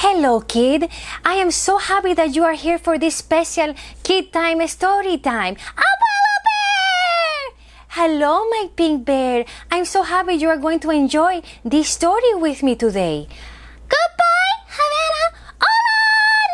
Hello, kid. I am so happy that you are here for this special Kid Time Story Time. Abuela Bear! Hello, my pink bear. I'm so happy you are going to enjoy this story with me today. Goodbye, Havana. Hola,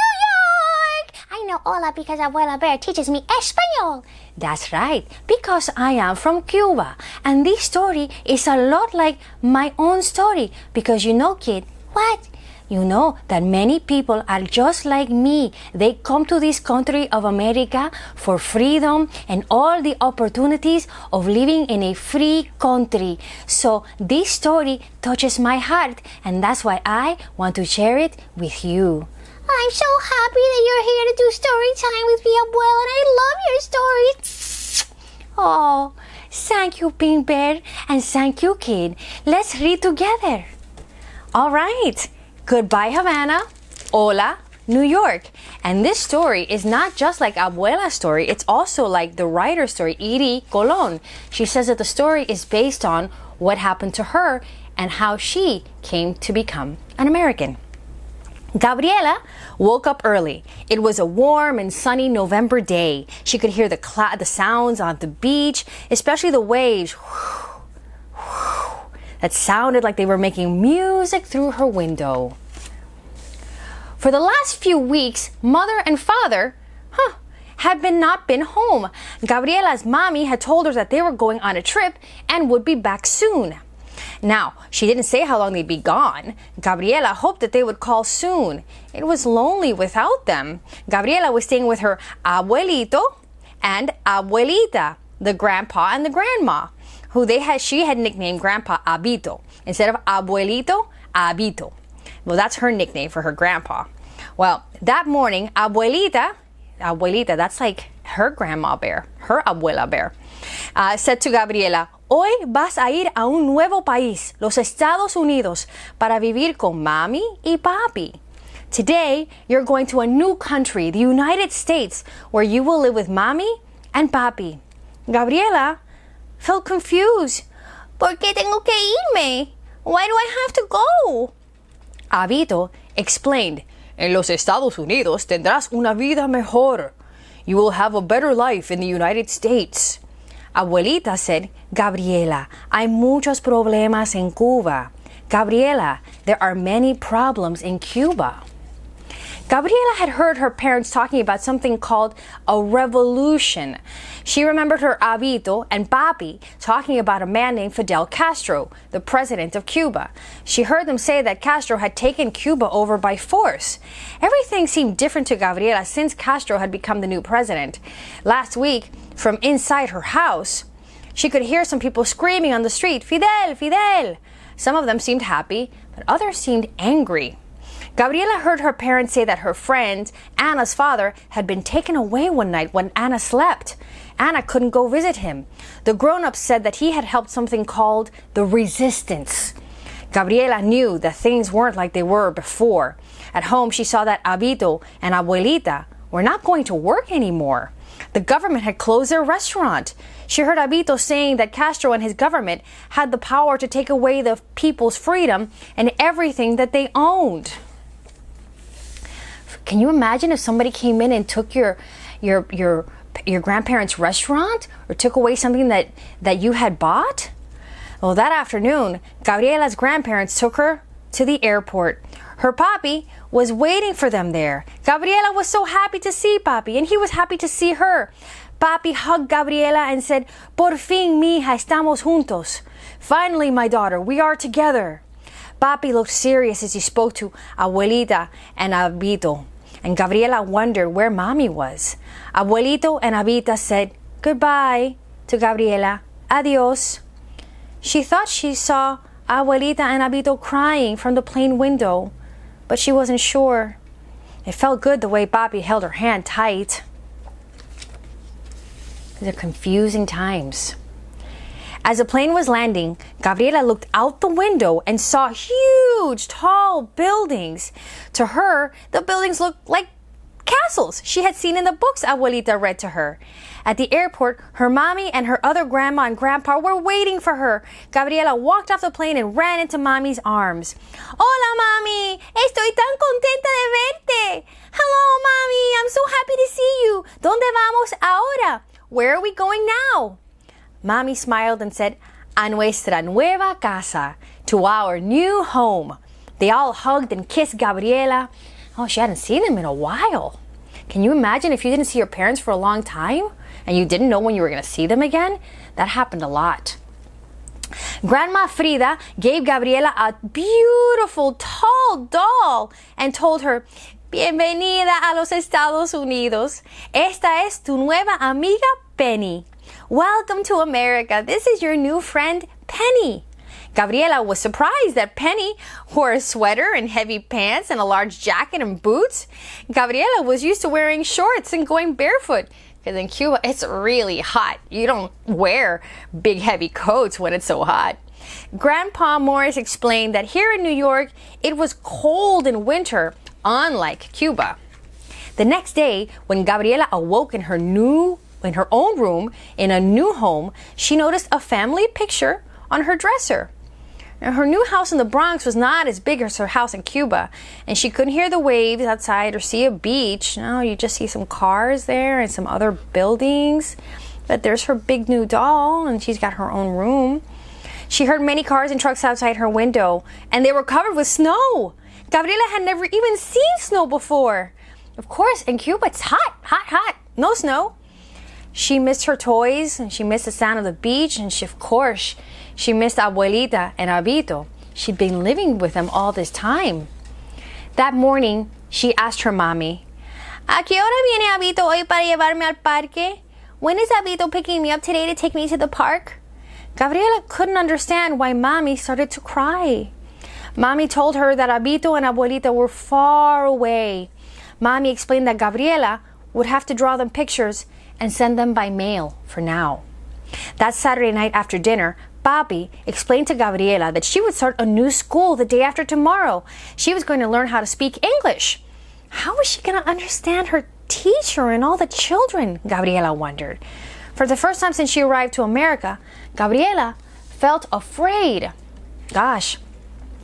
New York! I know hola because Abuela Bear teaches me Espanol. That's right, because I am from Cuba. And this story is a lot like my own story. Because you know, kid, what? You know that many people are just like me. They come to this country of America for freedom and all the opportunities of living in a free country. So this story touches my heart, and that's why I want to share it with you. I'm so happy that you're here to do story time with me, Abuela, and I love your stories. Oh, thank you, Pink Bear, and thank you, kid. Let's read together. All right. Goodbye, Havana. Hola, New York. And this story is not just like Abuela's story, it's also like the writer's story, Edie Colón. She says that the story is based on what happened to her and how she came to become an American. Gabriela woke up early. It was a warm and sunny November day. She could hear the sounds on the beach, especially the waves that sounded like they were making music through her window. For the last few weeks, mother and father had not been home. Gabriela's mommy had told her that they were going on a trip and would be back soon. Now, she didn't say how long they'd be gone. Gabriela hoped that they would call soon. It was lonely without them. Gabriela was staying with her abuelito and abuelita, the grandpa and the grandma, who she had nicknamed Grandpa Abito. Instead of abuelito, Abito. Well, that's her nickname for her grandpa. Well, that morning, abuelita, that's like her grandma bear, her abuela bear, said to Gabriela, Hoy vas a ir a un nuevo país, los Estados Unidos, para vivir con mami y papi. Today, you're going to a new country, the United States, where you will live with mami and papi. Gabriela felt confused. ¿Por qué tengo que irme? Why do I have to go? Abito explained, En los Estados Unidos tendrás una vida mejor. You will have a better life in the United States. Abuelita said, Gabriela, hay muchos problemas en Cuba. Gabriela, there are many problems in Cuba. Gabriela had heard her parents talking about something called a revolution. She remembered her Abito and Papi talking about a man named Fidel Castro, the president of Cuba. She heard them say that Castro had taken Cuba over by force. Everything seemed different to Gabriela since Castro had become the new president. Last week, from inside her house, she could hear some people screaming on the street, Fidel, Fidel! Some of them seemed happy, but others seemed angry. Gabriela heard her parents say that her friend, Anna's father, had been taken away one night when Anna slept. Anna couldn't go visit him. The grown-ups said that he had helped something called the resistance. Gabriela knew that things weren't like they were before. At home, she saw that Abito and Abuelita were not going to work anymore. The government had closed their restaurant. She heard Abito saying that Castro and his government had the power to take away the people's freedom and everything that they owned. Can you imagine if somebody came in and took your grandparents' restaurant or took away something that you had bought? Well, that afternoon, Gabriela's grandparents took her to the airport. Her papi was waiting for them there. Gabriela was so happy to see papi, and he was happy to see her. Papi hugged Gabriela and said, Por fin, mija, estamos juntos. Finally, my daughter, we are together. Papi looked serious as he spoke to Abuelita and Abito. And Gabriela wondered where mommy was. Abuelito and Abita said goodbye to Gabriela. Adios. She thought she saw Abuelita and Abito crying from the plane window, but she wasn't sure. It felt good the way Papi held her hand tight. These are confusing times. As the plane was landing, Gabriela looked out the window and saw huge, tall buildings. To her, the buildings looked like castles she had seen in the books Abuelita read to her. At the airport, her mommy and her other grandma and grandpa were waiting for her. Gabriela walked off the plane and ran into mommy's arms. Hola, mami! Estoy tan contenta where are we going now? Mommy smiled and said, a nuestra nueva casa, to our new home. They all hugged and kissed Gabriela. Oh, she hadn't seen them in a while. Can you imagine if you didn't see your parents for a long time and you didn't know when you were going to see them again? That happened a lot. Grandma Frida gave Gabriela a beautiful tall doll and told her, Bienvenida a los Estados Unidos. Esta es tu nueva amiga Penny. Welcome to America. This is your new friend Penny. Gabriela was surprised that Penny wore a sweater and heavy pants and a large jacket and boots. Gabriela was used to wearing shorts and going barefoot. Because in Cuba, it's really hot. You don't wear big, heavy coats when it's so hot. Grandpa Morris explained that here in New York, it was cold in winter, unlike Cuba. The next day, when Gabriela awoke in her own room in a new home, she noticed a family picture on her dresser. Now, her new house in the Bronx was not as big as her house in Cuba, and she couldn't hear the waves outside or see a beach. No, you just see some cars there and some other buildings. But there's her big new doll, and she's got her own room. She heard many cars and trucks outside her window, and they were covered with snow. Gabriela had never even seen snow before. Of course, in Cuba, it's hot, hot, hot. No snow. She missed her toys, and she missed the sound of the beach, and of course, she missed Abuelita and Abito. She'd been living with them all this time. That morning, she asked her mommy, ¿A qué hora viene Abito hoy para llevarme al parque? When is Abito picking me up today to take me to the park? Gabriela couldn't understand why Mommy started to cry. Mommy told her that Abito and Abuelita were far away. Mommy explained that Gabriela would have to draw them pictures and send them by mail for now. That Saturday night after dinner, Papi explained to Gabriela that she would start a new school the day after tomorrow. She was going to learn how to speak English. How was she going to understand her teacher and all the children? Gabriela wondered. For the first time since she arrived to America, Gabriela felt afraid. Gosh,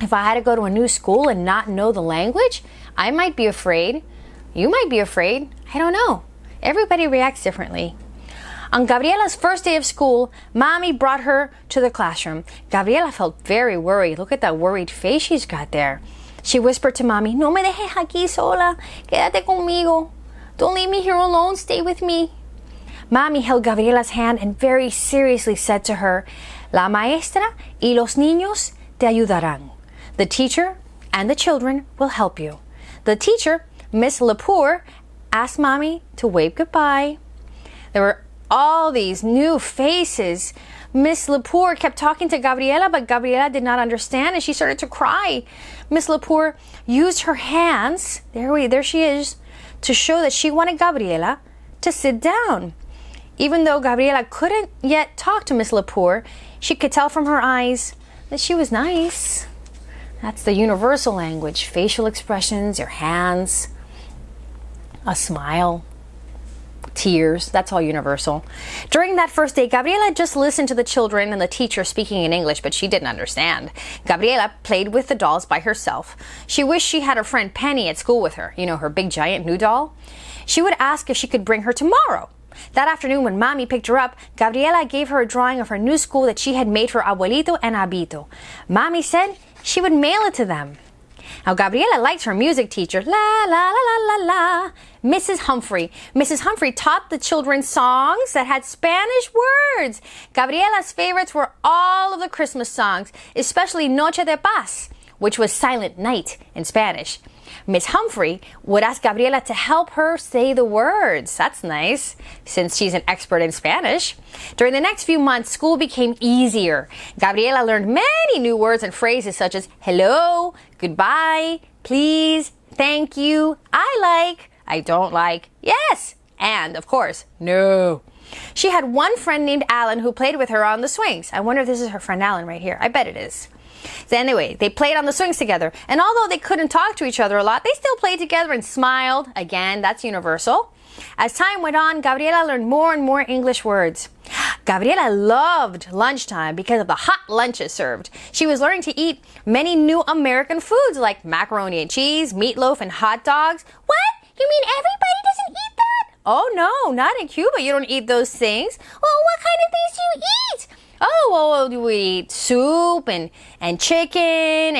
if I had to go to a new school and not know the language, I might be afraid. You might be afraid. I don't know. Everybody reacts differently. On Gabriela's first day of school, Mommy brought her to the classroom. Gabriela felt very worried. Look at that worried face she's got there. She whispered to Mommy, No me dejes aquí sola. Quédate conmigo. Don't leave me here alone. Stay with me. Mommy held Gabriela's hand and very seriously said to her, La maestra y los niños te ayudarán. The teacher and the children will help you. The teacher, Miss Lepore, asked Mommy to wave goodbye. There were all these new faces. Miss Lepore kept talking to Gabriela, but Gabriela did not understand and she started to cry. Miss Lepore used her hands, there she is, to show that she wanted Gabriela to sit down. Even though Gabriela couldn't yet talk to Miss Lepore, she could tell from her eyes that she was nice. That's the universal language, facial expressions, your hands, a smile. Tears, that's all universal. During that first day, Gabriela just listened to the children and the teacher speaking in English, but she didn't understand. Gabriela played with the dolls by herself. She wished she had her friend Penny at school with her, her big giant new doll. She would ask if she could bring her tomorrow. That afternoon, when Mommy picked her up, Gabriela gave her a drawing of her new school that she had made for Abuelito and Abito. Mommy said she would mail it to them. Now, Gabriela liked her music teacher, la, la, la, la, la, la, Mrs. Humphrey. Mrs. Humphrey taught the children songs that had Spanish words. Gabriela's favorites were all of the Christmas songs, especially Noche de Paz, which was Silent Night in Spanish. Miss Humphrey would ask Gabriela to help her say the words. That's nice, since she's an expert in Spanish. During the next few months, school became easier. Gabriela learned many new words and phrases such as hello, goodbye, please, thank you, I like, I don't like, yes, and of course, no. She had one friend named Alan who played with her on the swings. I wonder if this is her friend Alan right here. I bet it is. So anyway, they played on the swings together. And although they couldn't talk to each other a lot, they still played together and smiled. Again, that's universal. As time went on, Gabriela learned more and more English words. Gabriela loved lunchtime because of the hot lunches served. She was learning to eat many new American foods like macaroni and cheese, meatloaf, and hot dogs. What? You mean everybody doesn't eat that? Oh, no, not in Cuba. You don't eat those things. Well, what kind of things do you eat? Oh, well, we eat soup and chicken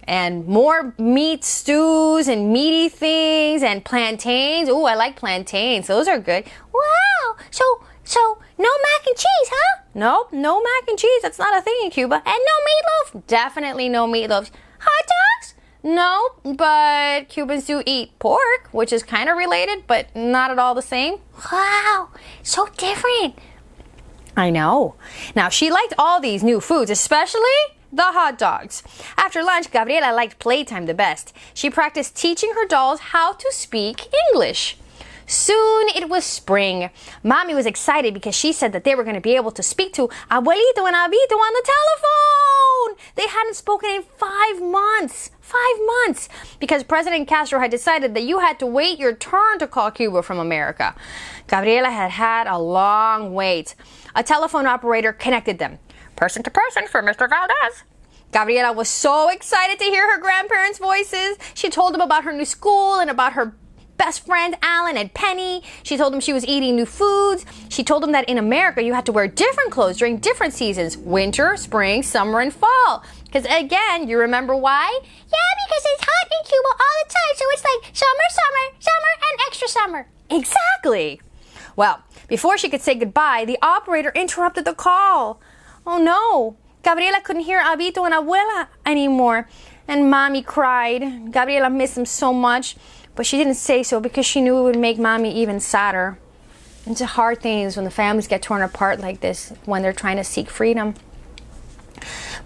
and more meat stews and meaty things and plantains. Oh, I like plantains. Those are good. Wow. So no mac and cheese, huh? Nope, no mac and cheese. That's not a thing in Cuba. And no meatloaf. Definitely no meatloaf. Hot dogs? No, but Cubans do eat pork, which is kind of related, but not at all the same. Wow, so different. I know. Now, she liked all these new foods, especially the hot dogs. After lunch, Gabriela liked playtime the best. She practiced teaching her dolls how to speak English. Soon it was spring. Mommy was excited because she said that they were going to be able to speak to Abuelito and Abito on the telephone. They hadn't spoken in 5 months. 5 months. Because President Castro had decided that you had to wait your turn to call Cuba from America. Gabriela had had a long wait. A telephone operator connected them. Person to person for Mr. Valdez. Gabriela was so excited to hear her grandparents' voices. She told them about her new school and about her best friend Alan and Penny. She told them she was eating new foods. She told them that in America you had to wear different clothes during different seasons: winter, spring, summer, and fall. Because again, you remember why? Yeah, because it's hot in Cuba all the time, so it's like summer, and extra summer. Exactly. Well, before she could say goodbye, the operator interrupted the call. Oh no, Gabriela couldn't hear Abito and Abuela anymore, and Mommy cried. Gabriela missed them so much, but she didn't say so because she knew it would make Mommy even sadder. It's a hard thing when the families get torn apart like this when they're trying to seek freedom.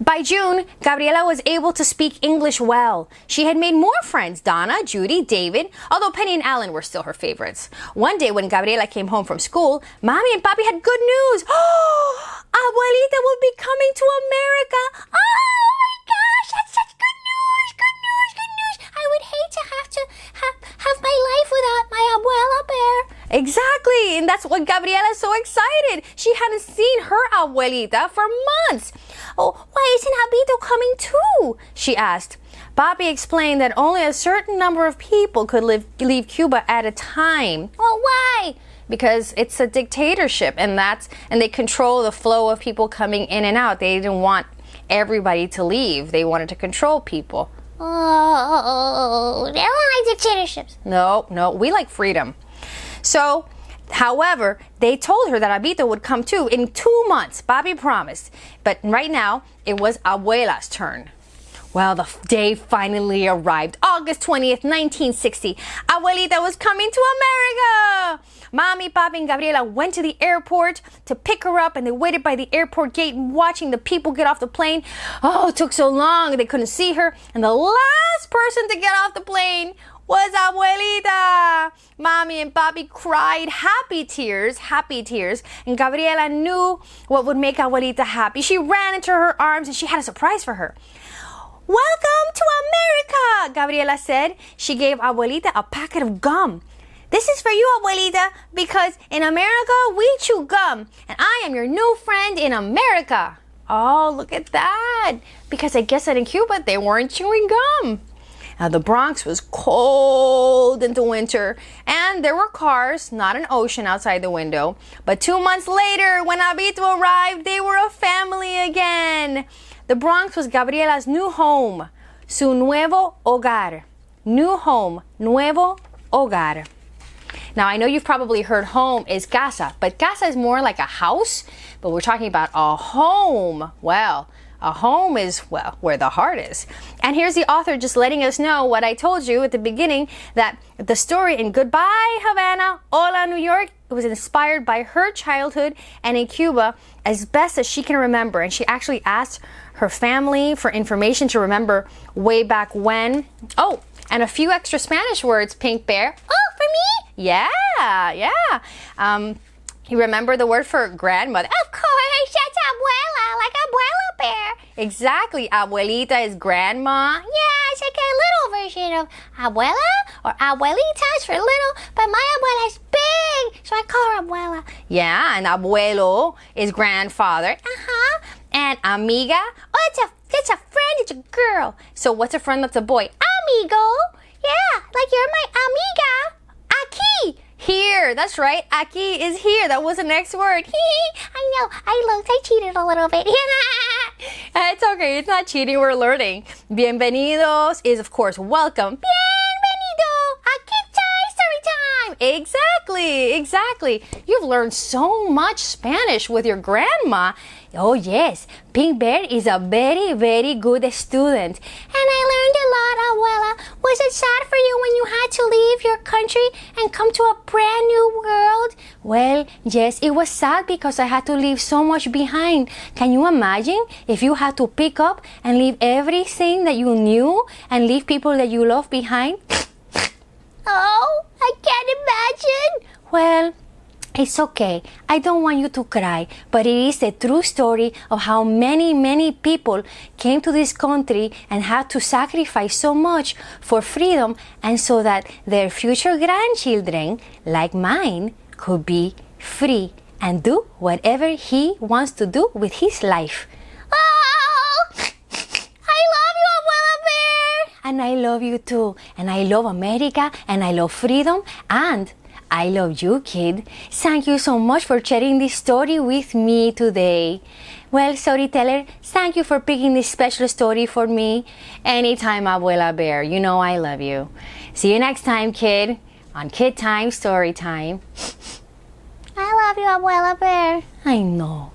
By June, Gabriela was able to speak English well. She had made more friends: Donna, Judy, David, although Penny and Alan were still her favorites. One day when Gabriela came home from school, Mommy and Papi had good news. Oh, Abuelita will be coming to America. Oh my gosh, that's such good news, good news, good news. I would hate to have my life without my abuela bear. Exactly, and that's what Gabriela's so excited. She hadn't seen her abuelita for months. Oh, why isn't Abito coming too? She asked. Papi explained that only a certain number of people could leave Cuba at a time. Well, why? Because it's a dictatorship, and they control the flow of people coming in and out. They didn't want everybody to leave. They wanted to control people. Oh, they don't like dictatorships. No, we like freedom. So, however, they told her that Abito would come too in 2 months. Papi promised. But right now, it was Abuela's turn. Well, the day finally arrived. August 20th, 1960. Abuelita was coming to America. Mommy, Papi, and Gabriela went to the airport to pick her up, and they waited by the airport gate watching the people get off the plane. Oh, it took so long. They couldn't see her. And the last person to get off the plane was Abuelita. Mommy and Papi cried happy tears, and Gabriela knew what would make Abuelita happy. She ran into her arms and she had a surprise for her. Welcome to America, Gabriela said. She gave Abuelita a packet of gum. This is for you, Abuelita, because in America we chew gum, and I am your new friend in America. Oh, look at that. Because I guess that in Cuba they weren't chewing gum. Now, the Bronx was cold in the winter, and there were cars, not an ocean outside the window. But 2 months later, when Abito arrived, they were a family again. The Bronx was Gabriela's new home, su nuevo hogar. New home, nuevo hogar. Now, I know you've probably heard home is casa, but casa is more like a house, but we're talking about a home. Well, a home is, well, where the heart is. And here's the author just letting us know what I told you at the beginning, that the story in Goodbye, Havana, Hola, New York, it was inspired by her childhood and in Cuba as best as she can remember. And she actually asked her family for information to remember way back when. Oh, and a few extra Spanish words, Pink Bear. Oh, for me? Yeah. You remember the word for grandmother? Of course, that's abuela, like abuela bear. Exactly, abuelita is grandma. Yeah, it's like a little version of abuela or abuelitas for little, but my abuela is big, so I call her abuela. Yeah, and abuelo is grandfather. And amiga, oh, that's a friend, it's a girl. So what's a friend that's a boy? Amigo. Yeah, like you're my amiga. Aquí. Here, that's right. Aquí is here. That was the next word. I know. I cheated a little bit. It's okay. It's not cheating. We're learning. Bienvenidos is, of course, welcome. Bienvenido a KidTimeStoryTime. Exactly. You've learned so much Spanish with your grandma. Oh, yes. Pink Bear is a very, very good student. And I learned a lot, Abuela. Was it sad for you when you had to leave your country and come to a brand new world? Well, yes, it was sad because I had to leave so much behind. Can you imagine if you had to pick up and leave everything that you knew and leave people that you love behind? Oh, I can't imagine. Well, it's okay. I don't want you to cry, but it is a true story of how many, many people came to this country and had to sacrifice so much for freedom and so that their future grandchildren, like mine, could be free and do whatever he wants to do with his life. Oh, I love you, Abuela Bear. And I love you too. And I love America and I love freedom and I love you, kid. Thank you so much for sharing this story with me today. Well, storyteller, thank you for picking this special story for me. Anytime, Abuela Bear, you know I love you. See you next time, kid, on KidTime Storytime. I love you, Abuela Bear. I know.